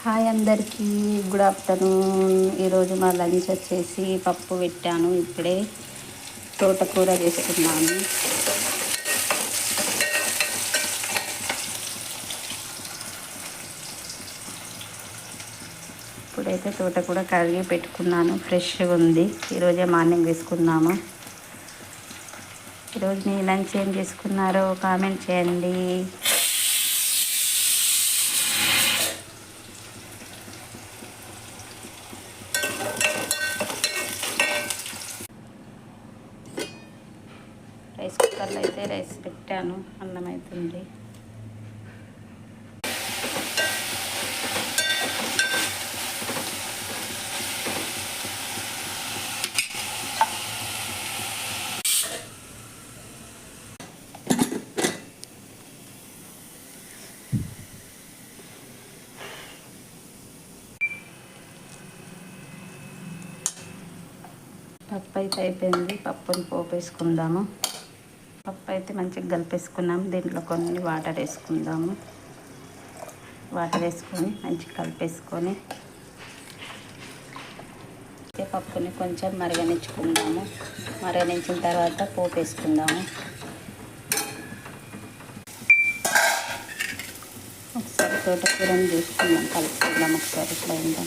Hi అందరికీ, good afternoon. ఈరోజు మా లంచ్ వచ్చేసి పప్పు పెట్టాను. ఇప్పుడే తోటకూర చేసుకున్నాను. ఇప్పుడైతే తోటకూర కడిగి పెట్టుకున్నాను, ఫ్రెష్గా ఉంది. ఈరోజే మార్నింగ్ తీసుకున్నాము. ఈరోజు మీ లంచ్ ఏం చేసుకున్నారో కామెంట్ చేయండి. రైస్ కుక్కర్లో అయితే రైస్ పెట్టాను, అన్నం అవుతుంది. పప్పు అయితే అయిపోయింది. పప్పుని పోపు వేసుకుందాము. పప్పు అయితే మంచిగా కలిపేసుకున్నాము. దీంట్లో కొన్ని వాటర్ వేసుకుందాము. వాటర్ వేసుకొని మంచిగా కలిపేసుకొని పప్పుని కొంచెం మరగనించుకుందాము. మరగనించిన తర్వాత పోపు వేసుకుందాము. ఒకసారి తోటకూరని చూసుకుందాం, కలుపుకుందాం ఒకసారి. ఇట్లా అయిందా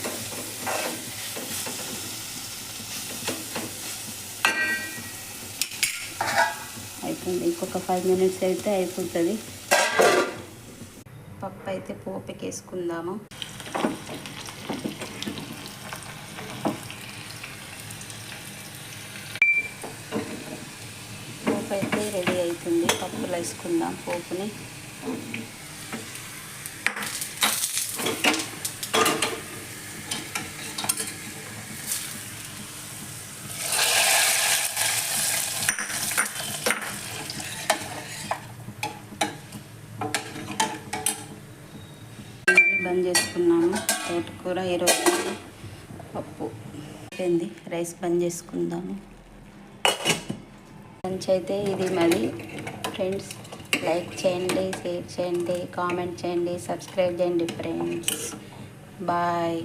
అయిపోయింది. ఇంకొక 5 minutes అయితే అయిపోతుంది. పప్పు అయితే పోపుకి వేసుకుందాము. పోపు అయితే రెడీ అవుతుంది. పప్పులో వేసుకుందాం పోపుని. బంద్ చేసుకున్నాము. తోటకూర ఈరోజు పప్పు అయిపోయింది. రైస్ బంద్ చేసుకుందాము. లంచ్ అయితే ఇది మరి ఫ్రెండ్స్. లైక్ చేయండి, షేర్ చేయండి, కామెంట్ చేయండి, సబ్స్క్రైబ్ చేయండి ఫ్రెండ్స్. బాయ్.